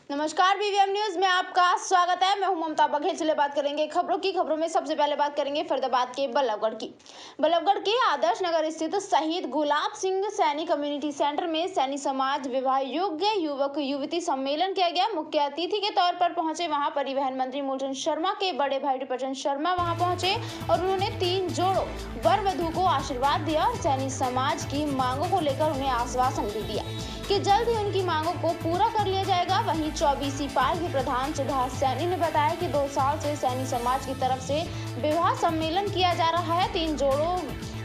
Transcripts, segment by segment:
नमस्कार, BVM news में आपका स्वागत है। मैं हूं ममता बघेल। चलिए बात करेंगे खबरों में सबसे पहले बात करेंगे फरीदाबाद के बल्लभगढ़ की। बल्लभगढ़ के आदर्श नगर स्थित शहीद गुलाब सिंह सैनी कम्युनिटी सेंटर में सैनी समाज विवाह योग्य युवक युवती सम्मेलन किया गया। मुख्य अतिथि के तौर पर पहुंचे वहां परिवहन मंत्री मूलचंद शर्मा के बड़े भाई टिपचंद शर्मा वहां पहुंचे और उन्होंने 3 जोड़ों वर वधू को आशीर्वाद दिया और सैनी समाज की मांगों को लेकर उन्हें आश्वासन भी दिया कि जल्द ही उनकी मांगों को पूरा कर लिया जाएगा। वहीं 24 पाल के प्रधान सुभाष सैनी ने बताया कि 2 साल से सैनी समाज की तरफ से विवाह सम्मेलन किया जा रहा है। 3 जोड़ों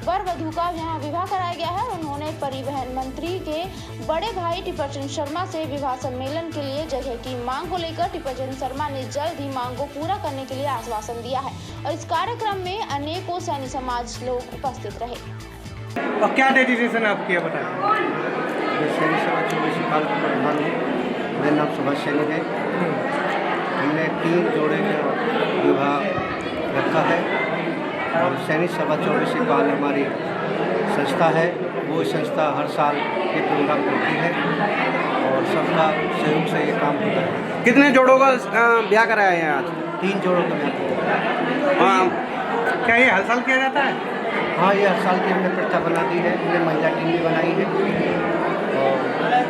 वर वधू का यहाँ विवाह कराया गया है। उन्होंने परिवहन मंत्री के बड़े भाई टिपचंद शर्मा से विवाह सम्मेलन के लिए जगह की मांग को लेकर टिपचंद शर्मा ने जल्द ही मांग को पूरा करने के लिए आश्वासन दिया है और इस कार्यक्रम में अनेकों सैनी समाज लोग उपस्थित रहे। और क्या डेडिकेशन आप किया बताएं? सैनी समाज 24 पाल के प्रधान हूँ। मेरा नाम सुभाष सैनी है। हमने 3 जोड़े का विवाह रखा है और सैनी सभा 24 पाल हमारी संस्था है। वो संस्था हर साल ये प्रोग्राम करती है और सबका सहयोग से ये काम होता है। कितने जोड़ों का ब्याह कराया है आज? 3 जोड़ों का ब्याह किया है। क्या ये हर साल किया जाता है? हाँ, ये हर साल की हमने प्रथा बना दी है। हमने महिला टीम भी बनाई है और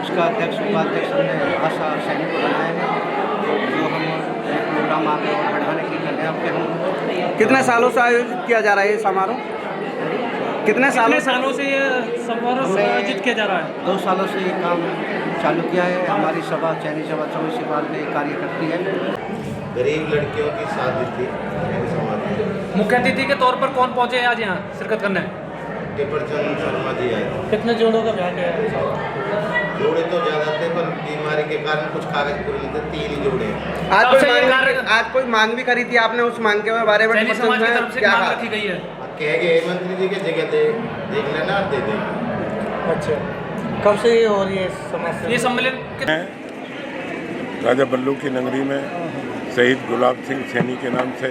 उसका अध्यक्ष उपाध्यक्ष हमने आशा सैनी को बनाया है, जो हम ये प्रोग्राम आगे और बढ़ाने की कल्याण पे हम। कितने सालों से आयोजित किया जा रहा है ये समारोह? कितने सालों से ये समारोह आयोजित किया जा रहा है? 2 सालों से ये काम चालू किया है। हमारी सभा सैनी सभा 24 पाल में कार्य करती है। गरीब लड़कियों की शादी थी सैनी समाज में। मुख्य अतिथि के तौर पर कौन पहुंचे हैं आज यहाँ शिरकत करने? टिपचंद शर्मा जी आए थे। कितने जोड़ों का ब्याह किया है? जोड़े तो ज़्यादा थे पर बीमारी के कारण कुछ कागज पूरे थे। 3 ही जोड़े। आज कोई मांग भी करी थी आपने? उस मांग के बारे में सैनी समाज की तरफ से क्या मांग रखी गई है? कह गए मंत्री जी के जगह देख लेना दे देंगे। अच्छा, कब से ये हो रही है समस्या? ये सम्मेलन राजा बल्लू की नगरी में शहीद गुलाब सिंह सैनी के नाम से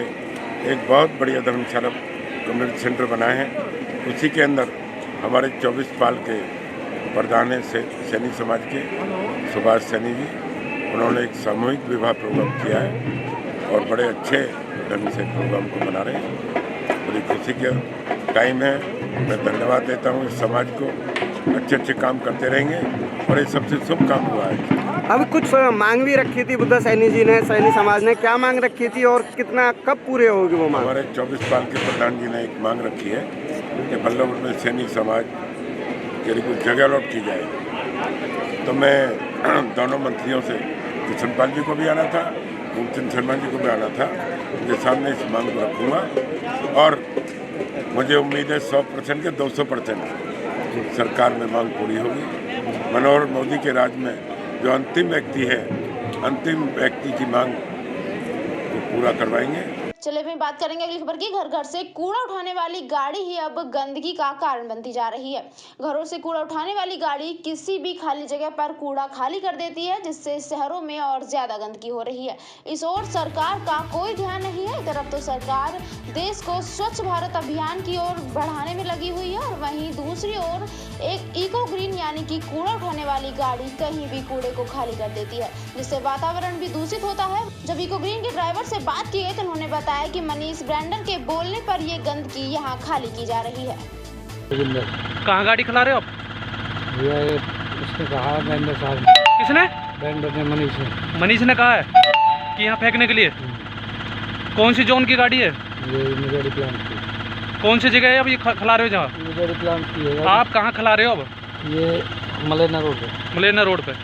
एक बहुत बढ़िया धर्मशाला कम्युनिटी सेंटर बनाए हैं। उसी के अंदर हमारे 24 पाल के प्रधान हैं सैनी समाज के सुभाष सैनी जी। उन्होंने एक सामूहिक विवाह प्रोग्राम किया है और बड़े अच्छे ढंग से प्रोग्राम को बना रहे हैं। बड़ी खुशी का टाइम है। मैं धन्यवाद देता हूँ इस समाज को। अच्छे काम करते रहेंगे और ये सबसे शुभ काम हुआ है। अब कुछ मांग भी रखी थी बुद्धा सैनी जी ने, सैनी समाज ने क्या मांग रखी थी और कितना कब पूरे होगी वो मांग? हमारे 24 पाल के प्रधान जी ने एक मांग रखी है कि बल्लभगढ़ में सैनी समाज के लिए कुछ जगह अलॉट की जाए। तो मैं दोनों मंत्रियों से किशन पाल जी को भी आना था, मूलचंद शर्मा जी को भी आना था। उनके सामने इस मांग को रखूँगा और मुझे उम्मीद है 100% के 200% सरकार में मांग पूरी होगी। मनोहर मोदी के राज में जो अंतिम व्यक्ति की मांग को पूरा करवाएंगे। चलिए फिर बात करेंगे अगली खबर की। घर घर से कूड़ा उठाने वाली गाड़ी ही अब गंदगी का कारण बनती जा रही है। घरों से कूड़ा उठाने वाली गाड़ी किसी भी खाली जगह पर कूड़ा खाली कर देती है, जिससे शहरों में और ज्यादा गंदगी हो रही है। इस ओर सरकार का कोई ध्यान नहीं है। एक तरफ तो सरकार देश को स्वच्छ भारत अभियान की ओर बढ़ाने में लगी हुई है और वहीं दूसरी ओर एक इको ग्रीन यानी कि कूड़ा उठाने वाली गाड़ी कहीं भी कूड़े को खाली कर देती है, जिससे वातावरण भी दूषित होता है। जब इको ग्रीन के ड्राइवर से बात की गई तो उन्होंने बताया कि मनीष ब्रांडन के बोलने पर ये गंदगी यहाँ खाली की जा रही है। कहाँ गाड़ी खिला रहे हो आप? ये उसने कहा ब्रांडन साहब। किसने? ब्रांडन ने, मनीष ने कहा है कि यहाँ फेंकने के लिए। कौन सी जोन की गाड़ी है? ये मुजेरी प्लांट की। कौन सी जगह है अब ये खिला रहे हो जहाँ? मुजेरी प्लांट की है। आप कहाँ खिला रहे हो अब? ये मलेना रोड पे। मलेना रोड पे।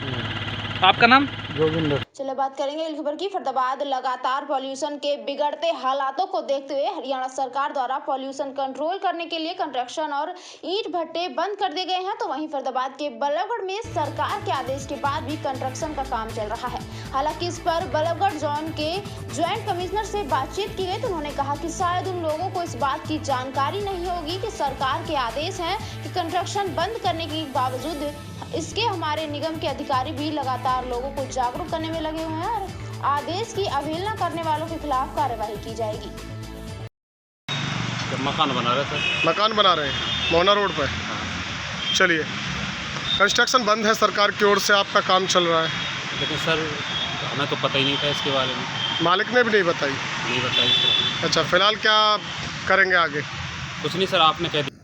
आपका नाम? जोगिंदर। चलिए बात करेंगे इस खबर की। फरीदाबाद लगातार पॉल्यूशन के बिगड़ते हालातों को देखते हुए हरियाणा सरकार द्वारा पॉल्यूशन कंट्रोल करने के लिए कंस्ट्रक्शन और ईंट भट्टे बंद कर दिए गए हैं। तो वहीं फरीदाबाद के बल्लभगढ़ में सरकार के आदेश के बाद भी कंस्ट्रक्शन का काम चल रहा है। हालांकि इस पर बल्लभगढ़ जोन के ज्वाइंट कमिश्नर से बातचीत की गई तो उन्होंने कहा कि शायद उन लोगों को इस बात की जानकारी नहीं होगी कि सरकार के आदेश हैं कि कंस्ट्रक्शन बंद करने के बावजूद इसके हमारे निगम के अधिकारी भी लगातार लोगों को जागरूक करने में लगे हुए हैं और आदेश की अवहेलना करने वालों के खिलाफ कार्रवाई की जाएगी। मकान बना रहे थे। मकान बना रहे हैं मोहना रोड पर। चलिए, कंस्ट्रक्शन बंद है सरकार की ओर से, आपका काम चल रहा है। लेकिन सर हमें तो पता ही नहीं था इसके बारे में, मालिक ने भी नहीं बताई? नहीं बताई सर। अच्छा, फिलहाल क्या करेंगे आगे? कुछ नहीं सर, आपने कह दिया।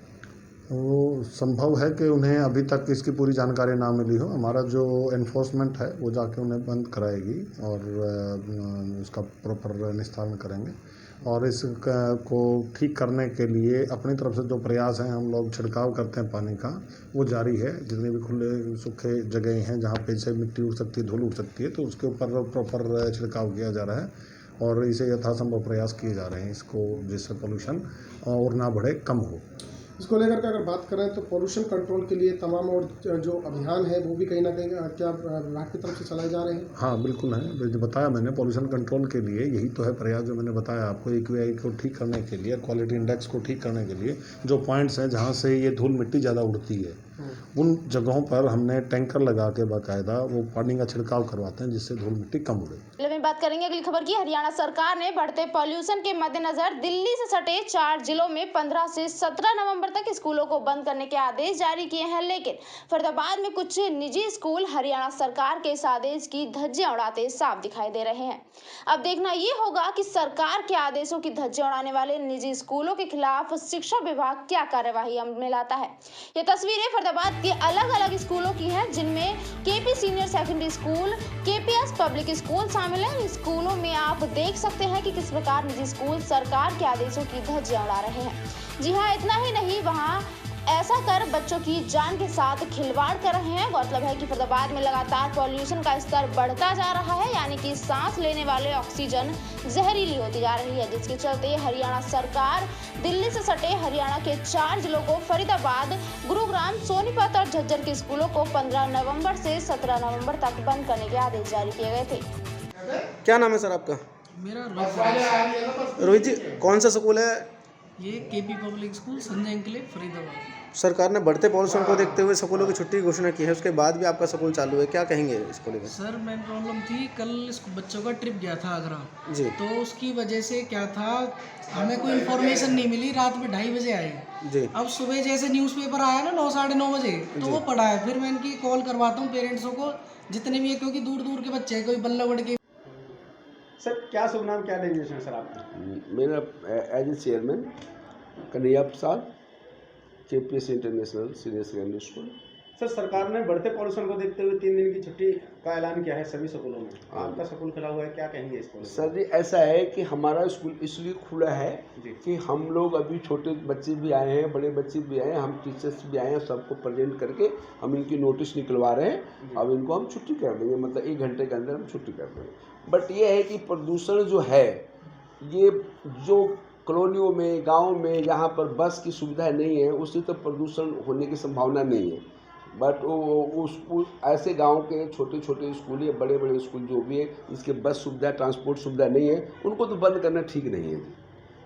वो संभव है कि उन्हें अभी तक इसकी पूरी जानकारी ना मिली हो। हमारा जो एनफोर्समेंट है वो जाके उन्हें बंद कराएगी और इसका प्रॉपर निस्तारण करेंगे। और को ठीक करने के लिए अपनी तरफ से जो प्रयास हैं, हम लोग छिड़काव करते हैं पानी का, वो जारी है। जितने भी खुले सूखे जगह हैं जहाँ पे से मिट्टी उड़ सकती है, धूल उड़ सकती है, तो उसके ऊपर प्रॉपर छिड़काव किया जा रहा है और इसे यथासंभव प्रयास किए जा रहे हैं इसको, जिससे पोल्यूशन और ना बढ़े, कम हो। इसको लेकर के अगर बात करें तो पोल्यूशन कंट्रोल के लिए तमाम और जो अभियान है वो भी कहीं ना कहीं क्या विभाग की तरफ से चलाए जा रहे हैं? हाँ बिल्कुल है, जो बताया मैंने, पोल्यूशन कंट्रोल के लिए यही तो है प्रयास जो मैंने बताया आपको। AQI को ठीक करने के लिए, क्वालिटी इंडेक्स को ठीक करने के लिए जो पॉइंट्स हैं जहाँ से ये धूल मिट्टी ज़्यादा उड़ती है, उन जगहों पर हमने टैंकर लगा के बाकायदा वो पानी का छिड़काव करवाते हैं जिससे धूल मिट्टी कम उड़े। में बात करेंगे अगली खबर की। हरियाणा सरकार ने बढ़ते पॉल्यूशन के मद्देनजर दिल्ली से सटे 4 जिलों में 15 से 17 नवंबर तक स्कूलों को बंद करने के आदेश जारी किए हैं, लेकिन फरीदाबाद में कुछ निजी स्कूल हरियाणा सरकार के इस आदेश की धज्जियां उड़ाते साफ दिखाई दे रहे हैं। अब देखना ये होगा कि सरकार के आदेशों की धज्जियां उड़ाने वाले निजी स्कूलों के खिलाफ शिक्षा विभाग क्या कार्यवाही अमल में लाता है। ये तस्वीरें फरीदाबाद के अलग अलग स्कूलों की हैं, जिनमें KP senior secondary school, KPS public school शामिल है। इन स्कूलों में आप देख सकते हैं कि किस प्रकार निजी स्कूल सरकार के आदेशों की धज्जियां उड़ा रहे हैं। जी हाँ, इतना ही नहीं, वहाँ ऐसा कर बच्चों की जान के साथ खिलवाड़ कर रहे हैं। मतलब है कि फरीदाबाद में लगातार पॉल्यूशन का स्तर बढ़ता जा रहा है, यानी कि सांस लेने वाले ऑक्सीजन जहरीली होती जा रही है, जिसके चलते हरियाणा सरकार दिल्ली से सटे हरियाणा के 4 जिलों को फरीदाबाद, गुरुग्राम, सोनीपत और झज्जर के स्कूलों को 15 नवंबर से 17 नवंबर तक बंद करने के आदेश जारी किए गए थे। क्या नाम है सर आपका? मेरा रोहित जी, कौन सा स्कूल है? ये KP public school, Sanjay enclave, Faridabad. सरकार ने बढ़ते पॉल्यूशन को देखते हुए स्कूलों की छुट्टी की घोषणा की है, उसके बाद भी आपका स्कूल चालू है, क्या कहेंगे इसको लेकर? सर मेन प्रॉब्लम थी, कल बच्चों का ट्रिप गया था आगरा जी, तो उसकी वजह से क्या था, हमें कोई इन्फॉर्मेशन नहीं मिली। रात में 2:30 बजे आए जी। अब सुबह जैसे न्यूज़पेपर आया ना 9, साढ़े 9 बजे, तो वो पढ़ा है। फिर मैं इनकी कॉल करवाता हूँ पेरेंट्सों को, जितने भी है, क्योंकि दूर दूर के बच्चे हैं, कोई बल्लभगढ़ के। सर क्या शुभ नाम, क्या डेजिग्नेशन सर आपका? मेरा as a chairman Kanhaiya Prasad, KPS international senior secondary school. Sir, सरकार ने बढ़ते पॉल्यूशन को देखते हुए 3 दिन की छुट्टी का ऐलान किया है सभी स्कूलों में। आपका स्कूल खुला हुआ है, क्या कहेंगे इसको? सर जी, ऐसा है कि हमारा स्कूल इसलिए खुला है कि हम लोग अभी छोटे बच्चे भी आए हैं, बड़े बच्चे भी आए हैं, हम टीचर्स भी आए हैं, सबको प्रेजेंट करके हम इनकी नोटिस निकलवा रहे हैं। अब इनको हम छुट्टी कर देंगे, मतलब 1 घंटे के अंदर हम छुट्टी कर देंगे। बट ये है कि प्रदूषण जो है, ये जो कॉलोनियों में, गाँव में जहाँ पर बस की सुविधा नहीं है, उससे तो प्रदूषण होने की संभावना नहीं है। बट उस ऐसे गांव के छोटे छोटे स्कूल या बड़े बड़े स्कूल जो भी है, इसके बस सुविधा, ट्रांसपोर्ट सुविधा नहीं है, उनको तो बंद करना ठीक नहीं है।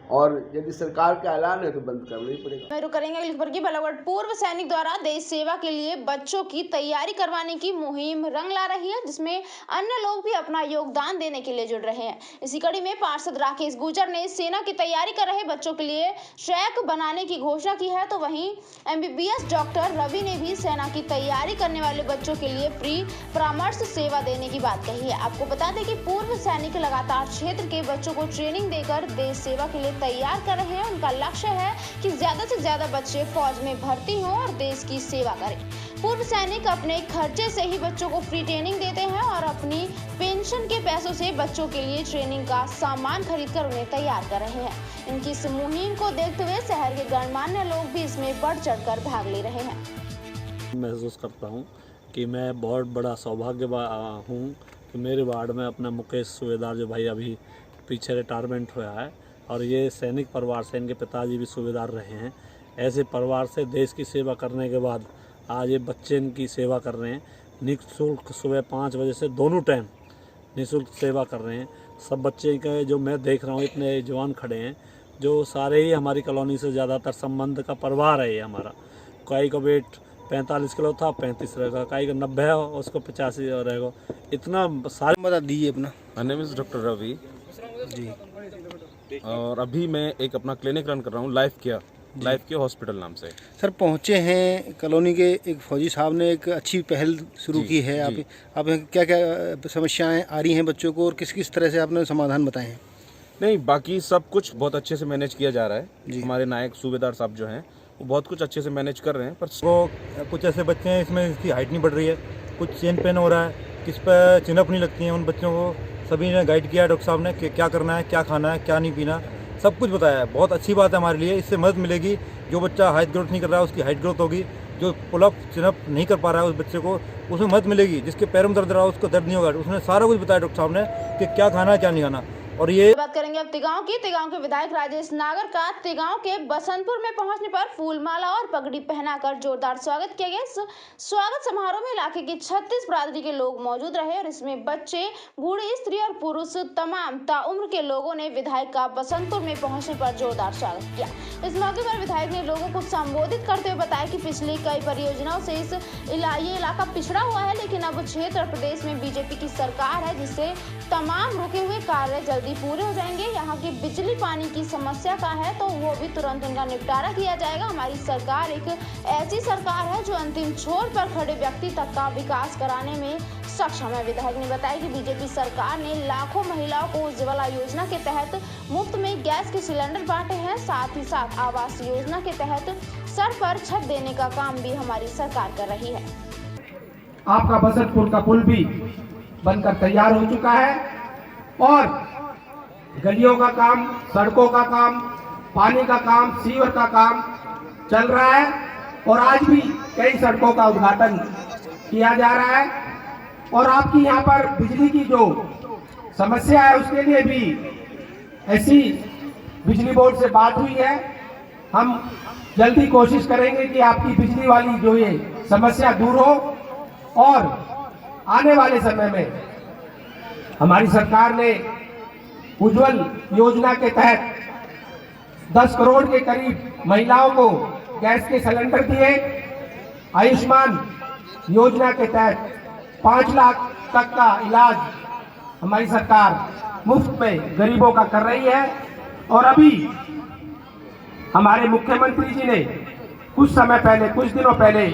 और यदि सरकार का ऐलान है तो बंद करना ही पड़ेगा। मैं करेंगे अगली खबर की। बल्लभगढ़ पूर्व सैनिक द्वारा देश सेवा के लिए बच्चों की तैयारी करवाने की मुहिम रंग ला रही है, जिसमें अन्य लोग भी अपना योगदान देने के लिए जुड़ रहे हैं। इसी कड़ी में पार्षद राकेश गुर्जर ने सेना की तैयारी कर रहे बच्चों के लिए ट्रैक बनाने की घोषणा की है, तो वहीं MBBS डॉक्टर रवि ने भी सेना की तैयारी करने वाले बच्चों के लिए फ्री परामर्श सेवा देने की बात कही है। आपको बता दें कि पूर्व सैनिक लगातार क्षेत्र के बच्चों को ट्रेनिंग देकर देश सेवा के लिए तैयार कर रहे हैं। उनका लक्ष्य है कि ज्यादा से ज्यादा बच्चे फौज में भर्ती हों और देश की सेवा करें। पूर्व सैनिक अपने खर्चे से ही बच्चों को फ्री ट्रेनिंग देते हैं और अपनी पेंशन के पैसों से बच्चों के लिए ट्रेनिंग का सामान खरीदकर उन्हें तैयार कर रहे हैं। इनकी इस मुहिम को देखते हुए शहर के गणमान्य लोग भी इसमें बढ़ चढ़कर भाग ले रहे हैं। महसूस करता हूँ कि मैं बहुत बड़ा सौभाग्य हूँ कि मेरे वार्ड में अपना मुकेश सूबेदार, जो भाई अभी पीछे रिटायरमेंट हुआ है, और ये सैनिक परिवार से, इनके पिताजी भी सूबेदार रहे हैं। ऐसे परिवार से देश की सेवा करने के बाद आज ये बच्चे इनकी सेवा कर रहे हैं। निःशुल्क सुबह 5 बजे से दोनों टाइम निःशुल्क सेवा कर रहे हैं। सब बच्चे के जो मैं देख रहा हूँ, इतने जवान खड़े हैं, जो सारे ही हमारी कॉलोनी से ज़्यादातर संबंध का परिवार है ये हमारा। कोई का वेट 45 किलो था, 35 रहेगा, कोई का 90 है, उसको 85 रहेगा। इतना सारे बता दीजिए अपना। My name is doctor Ravi ji, और अभी मैं एक अपना क्लिनिक रन कर रहा हूँ, लाइफ केयर लाइफ के हॉस्पिटल नाम से। सर पहुंचे हैं कॉलोनी के, एक फौजी साहब ने एक अच्छी पहल शुरू की है। आप क्या क्या समस्याएं आ रही हैं बच्चों को और किस किस तरह से आपने समाधान बताए हैं? नहीं, बाकी सब कुछ बहुत अच्छे से मैनेज किया जा रहा है। हमारे नायक सूबेदार साहब जो हैं वो बहुत कुछ अच्छे से मैनेज कर रहे हैं। पर वो कुछ ऐसे बच्चे हैं इसमें इसकी हाइट नहीं बढ़ रही है, कुछ चेन पेन हो रहा है, किस पर चिनअप नहीं लगती हैं। उन बच्चों को सभी ने गाइड किया डॉक्टर साहब ने कि क्या करना है, क्या खाना है, क्या नहीं पीना, सब कुछ बताया है। बहुत अच्छी बात है हमारे लिए, इससे मदद मिलेगी। जो बच्चा हाइट ग्रोथ नहीं कर रहा है उसकी हाइट ग्रोथ होगी, जो पुलअप चिनअप नहीं कर पा रहा है उस बच्चे को उसमें मदद मिलेगी। जिसके पैरों में दर्द रहा है उसको दर्द नहीं होगा। उसने सारा कुछ बताया डॉक्टर साहब ने कि क्या खाना है क्या नहीं खाना। और ये बात करेंगे अब तिगांव की। तिगांव के विधायक राजेश नागर का तिगांव के बसंतपुर में पहुंचने पर फूलमाला और पगड़ी पहनाकर जोरदार स्वागत किया गया। इस स्वागत समारोह में इलाके की 36 बिरादरी के लोग मौजूद रहे और इसमें बच्चे, बूढ़े, स्त्री और पुरुष तमाम ताउम्र के लोगों ने विधायक का बसंतपुर में पहुंचने पर जोरदार स्वागत किया। इस मौके पर विधायक ने लोगों को संबोधित करते हुए बताया कि पिछली कई परियोजनाओं से ये इलाका पिछड़ा हुआ है, लेकिन अब क्षेत्र और प्रदेश में बीजेपी की सरकार है, जिससे तमाम रुके हुए कार्य जल्दी पूरे हो जाएंगे। यहाँ की बिजली पानी की समस्या का है तो वो भी तुरंत उनका निपटारा किया जाएगा। हमारी सरकार एक ऐसी सरकार है जो अंतिम छोर पर खड़े व्यक्ति तक का विकास कराने में सक्षम है। विधायक ने बताया कि बीजेपी सरकार ने लाखों महिलाओं को उज्ज्वला योजना के तहत मुफ्त में गैस के सिलेंडर बांटे हैं। साथ ही साथ आवास योजना के तहत सर पर छत देने का काम भी हमारी सरकार कर रही है। आपका बसंतपुर का पुल भी बनकर तैयार हो चुका है और गलियों का काम, सड़कों का काम, पानी का काम, सीवर का काम चल रहा है और आज भी कई सड़कों का उद्घाटन किया जा रहा है। और आपकी यहाँ पर बिजली की जो समस्या है उसके लिए भी ऐसी बिजली बोर्ड से बात हुई है। हम जल्दी कोशिश करेंगे कि आपकी बिजली वाली जो ये समस्या दूर हो और आने वाले समय में हमारी सरकार ने उज्ज्वल योजना के तहत 10 करोड़ के करीब महिलाओं को गैस के सिलेंडर दिए। आयुष्मान योजना के तहत 5 लाख तक का इलाज हमारी सरकार मुफ्त में गरीबों का कर रही है। और अभी हमारे मुख्यमंत्री जी ने कुछ समय पहले, कुछ दिनों पहले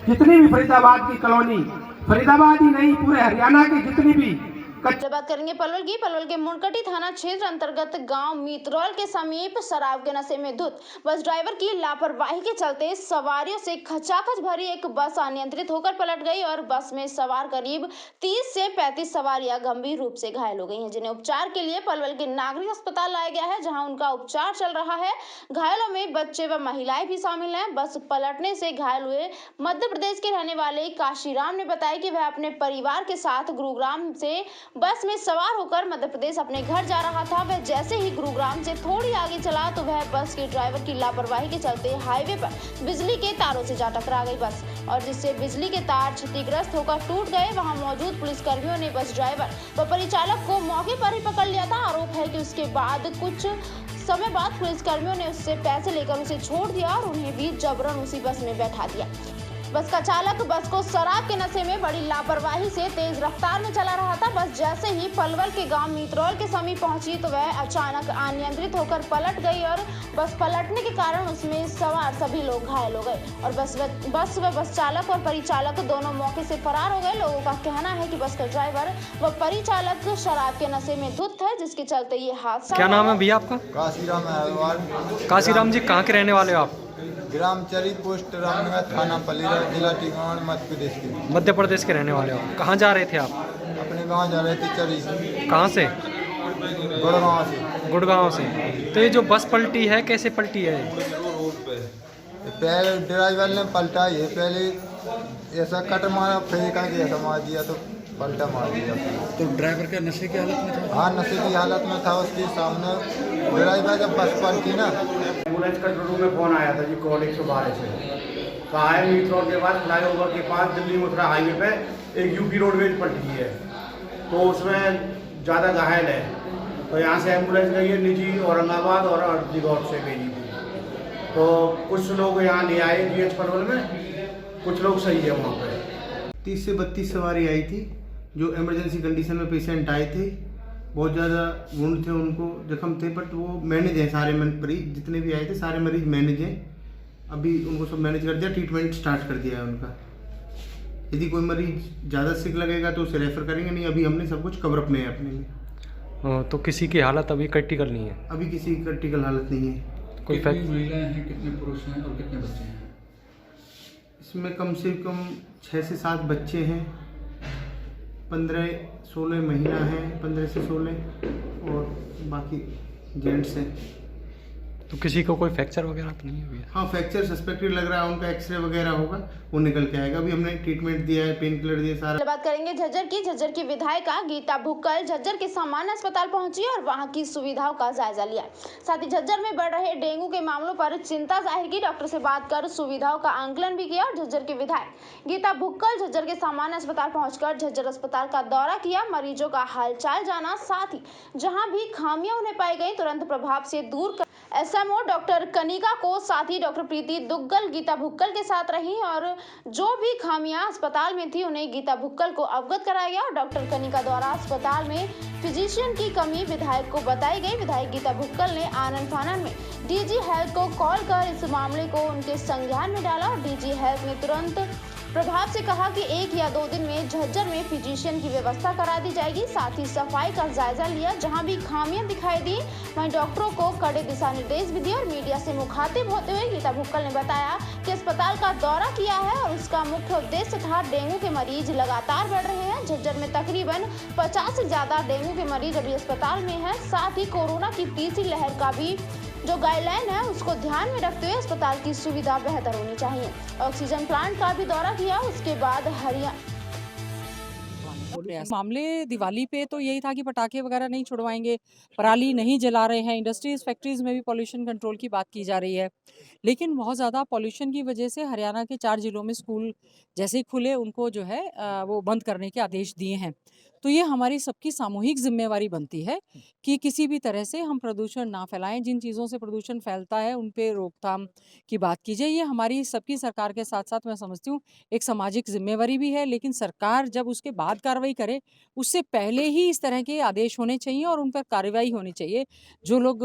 जितनी भी फरीदाबाद की कॉलोनी, फरीदाबाद ही नहीं पूरे हरियाणा की जितनी भी बात करेंगे पलवल की। पलवल के मुनकटी थाना क्षेत्र अंतर्गत गांव मीतरौल के समीप शराब के नशे में धुत बस ड्राइवर की लापरवाही के चलते सवारियों से खचाखच भरी एक बस अनियंत्रित होकर पलट गई और बस में सवार करीब 30 से 35 सवारियां गंभीर रूप से घायल हो गई हैं, जिन्हें उपचार के लिए पलवल के नागरिक अस्पताल लाया गया है, जहां उनका उपचार चल रहा है। घायलों में बच्चे व महिलाएं भी शामिल हैं। बस पलटने से घायल हुए मध्य प्रदेश के रहने वाले काशीराम ने बताया कि वह अपने परिवार के साथ गुरुग्राम से बस में सवार होकर मध्य प्रदेश अपने घर जा रहा था। वह जैसे ही गुरुग्राम से थोड़ी आगे चला तो वह बस के ड्राइवर की लापरवाही के चलते हाईवे पर बिजली के तारों से जा टकरा गई बस, और जिससे बिजली के तार क्षतिग्रस्त होकर टूट गए। वहां मौजूद पुलिसकर्मियों ने बस ड्राइवर व परिचालक को मौके पर ही पकड़ लिया था। आरोप है कि उसके बाद कुछ समय बाद पुलिसकर्मियों ने उससे पैसे लेकर उसे छोड़ दिया और उन्हें भी जबरन उसी बस में बैठा दिया। बस का चालक बस को शराब के नशे में बड़ी लापरवाही से तेज रफ्तार में चला रहा था। बस जैसे ही पलवल के गांव मीतरौल के समीप पहुंची तो वह अचानक अनियंत्रित होकर पलट गई और बस पलटने के कारण उसमें सवार सभी लोग घायल हो गए और बस चालक और परिचालक दोनों मौके से फरार हो गए। लोगों का कहना है कि बस का ड्राइवर व परिचालक शराब के नशे में धुत है, जिसके चलते ये हादसा। क्या नाम है भैया आपका? काशीराम है। काशीराम जी, कहाँ के रहने वाले हो आप? ग्राम चरी, पोस्ट रामनगर, थाना पलीरा, जिला टिगांव, मध्य प्रदेश के। मध्य प्रदेश के रहने वाले हो। कहाँ जा रहे थे आप? अपने गांव जा रहे थे चरी। कहाँ से? गुड़गांव से। गुड़गांव से। तो ये जो बस पलटी है कैसे पलटी है? पहले ड्राइवर ने पलटा है, पहले ऐसा कट मारा, फेंका के ऐसा मार दिया तो पलटा मार दिया। तो ड्राइवर का नशे की हालत में था? हाँ, नशे की हालत में था। उसके सामने ड्राइवर जब बस पलटी ना, एम्बुलेंस कंट्रोल में फोन आया था जी कोड 112 से। कहा है मीतरौल के बाद फ्लाईओवर के पास दिल्ली मथुरा हाईवे पे एक यूपी रोडवेज पलटी है, तो उसमें ज़्यादा घायल है। तो यहाँ से एम्बुलेंस गई है निजी औरंगाबाद और अर्जीगौर से गई थी। तो कुछ लोग यहाँ ले आए GH पलवल में, कुछ लोग सही है वहाँ पर। 30 से 32 सवारी आई थी जो इमरजेंसी कंडीशन में पेशेंट आए थे। बहुत ज़्यादा वुंड थे, उनको जख्म थे, बट वो मैनेज हैं सारे मरीज जितने भी आए थे, सारे मरीज मैनेज हैं। अभी उनको सब मैनेज कर दिया, ट्रीटमेंट स्टार्ट कर दिया है उनका। यदि कोई मरीज ज़्यादा सिक लगेगा तो उसे रेफ़र करेंगे, नहीं अभी हमने सब कुछ कवर अप में है अपने में। तो किसी की हालत अभी क्रिटिकल नहीं है? अभी किसी की क्रिटिकल हालत नहीं है। कोई कितनी महिलाएं हैं, कितने पुरुष हैं और कितने बच्चे हैं? इसमें कम से कम 6 से 7 बच्चे हैं, 15-16 महिला हैं, 15 से 16 और बाकी जेंट्स हैं। तो किसी को कोई फ्रैक्चर वगैरह तो नहीं हुई है? हाँ, फ्रैक्चर सस्पेक्टेड लग रहा है, उनका एक्सरे वगैरह होगा, वो निकल के आएगा। अभी हमने ट्रीटमेंट दिया है, पेन किलर दिया सारा। बात करेंगे झज्जर की विधायिका गीता भुक्कल झज्जर के सामान्य अस्पताल पहुंची और वहां की सुविधाओं का जायजा लिया। साथ ही झज्जर में बढ़ रहे डेंगू के मामलों पर चिंता जाहिर की, डॉक्टर से बात कर सुविधाओं का आंकलन भी किया। और झज्जर की विधायक गीता भुक्कल झज्जर के सामान्य अस्पताल पहुंचकर झज्जर अस्पताल का दौरा किया, मरीजों का हालचाल जाना, साथ ही जहाँ भी खामियां उन्हें पाई गई तुरंत प्रभाव से दूर कर SMO डॉक्टर कनिका को, साथ ही डॉक्टर प्रीति दुग्गल गीता भुक्कल के साथ रही और जो भी खामियां अस्पताल में थी उन्हें गीता भुक्कल को अवगत कराया गया। और डॉक्टर कनिका द्वारा अस्पताल में फिजिशियन की कमी विधायक को बताई गई। विधायक गीता भुक्कल ने आनन फानन में DG हेल्थ को कॉल कर इस मामले को उनके संज्ञान में डाला और DG हेल्थ ने तुरंत प्रभाव से कहा कि 1 या 2 दिन में झज्जर में फिजिशियन की व्यवस्था करा दी जाएगी। साथ ही सफाई का जायजा लिया, जहां भी खामियां दिखाई दी वहीं डॉक्टरों को कड़े दिशा निर्देश भी दिए। और मीडिया से मुखातिब होते हुए गीता भुक्कल ने बताया कि अस्पताल का दौरा किया है और उसका मुख्य उद्देश्य था डेंगू के मरीज लगातार बढ़ रहे हैं। झज्जर में तकरीबन 50 से ज्यादा डेंगू के मरीज अभी अस्पताल में हैं। साथ ही कोरोना की तीसरी लहर का भी जो गाइडलाइन है उसको ध्यान में रखते हुए अस्पताल की सुविधा बेहतर होनी चाहिए। ऑक्सीजन प्लांट का भी दौरा किया, उसके बाद हरियाणा मामले दिवाली पे तो यही था कि पटाखे वगैरह नहीं छुड़वाएंगे, पराली नहीं जला रहे हैं, इंडस्ट्रीज फैक्ट्रीज में भी पॉल्यूशन कंट्रोल की बात की जा रही है। लेकिन बहुत ज़्यादा पॉल्यूशन की वजह से हरियाणा के 4 जिलों में स्कूल जैसे ही खुले उनको जो है वो बंद करने के आदेश दिए हैं। तो ये हमारी सबकी सामूहिक जिम्मेवारी बनती है कि किसी भी तरह से हम प्रदूषण ना फैलाएं। जिन चीज़ों से प्रदूषण फैलता है उन पे रोकथाम की बात कीजिए। ये हमारी सबकी सरकार के साथ साथ मैं समझती हूँ एक सामाजिक जिम्मेवारी भी है। लेकिन सरकार जब उसके बाद कार्रवाई करे उससे पहले ही इस तरह के आदेश होने चाहिए और उन पर कार्रवाई होनी चाहिए। जो लोग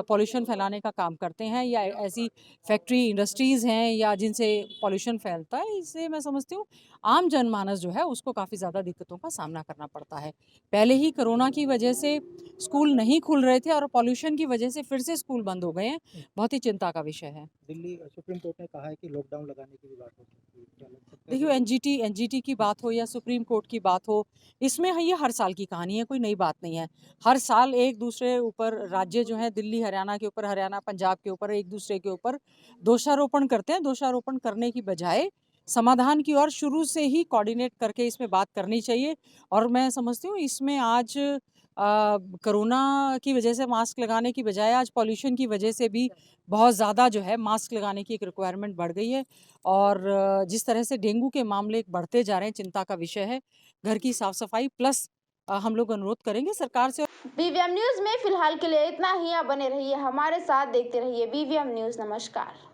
पॉल्यूशन फैलाने का काम करते हैं या ऐसी फैक्ट्री इंडस्ट्रीज़ हैं या जिनसे पॉल्यूशन फैलता है, इससे मैं समझती हूँ आम जनमानस जो है उसको काफ़ी ज़्यादा दिक्कतों का सामना करना पड़ता है। पहले ही कोरोना की वजह से स्कूल नहीं खुल रहे थे और पॉल्यूशन की वजह से फिर से स्कूल बंद हो गए हैं। बहुत ही चिंता का विषय है। दिल्ली सुप्रीम कोर्ट ने कहा है कि लॉकडाउन लगाने की भी बात हो सकती है। देखिए एनजीटी की बात हो या सुप्रीम कोर्ट की बात हो, इसमें ये हर साल की कहानी है, कोई नई बात नहीं है। हर साल एक दूसरे ऊपर राज्य जो है दिल्ली हरियाणा के ऊपर, हरियाणा पंजाब के ऊपर एक दूसरे के ऊपर दोषारोपण करते हैं। दोषारोपण करने की बजाय समाधान की ओर शुरू से ही कोऑर्डिनेट करके इसमें बात करनी चाहिए। और मैं समझती हूँ इसमें आज कोरोना की वजह से मास्क लगाने की बजाय आज पॉल्यूशन की वजह से भी बहुत ज़्यादा जो है मास्क लगाने की एक रिक्वायरमेंट बढ़ गई है। और जिस तरह से डेंगू के मामले बढ़ते जा रहे हैं, चिंता का विषय है। घर की साफ सफाई प्लस हम लोग अनुरोध करेंगे सरकार से। BVM न्यूज में फिलहाल के लिए इतना ही। आप बने रहिए हमारे साथ, देखते रहिए BVM न्यूज। नमस्कार।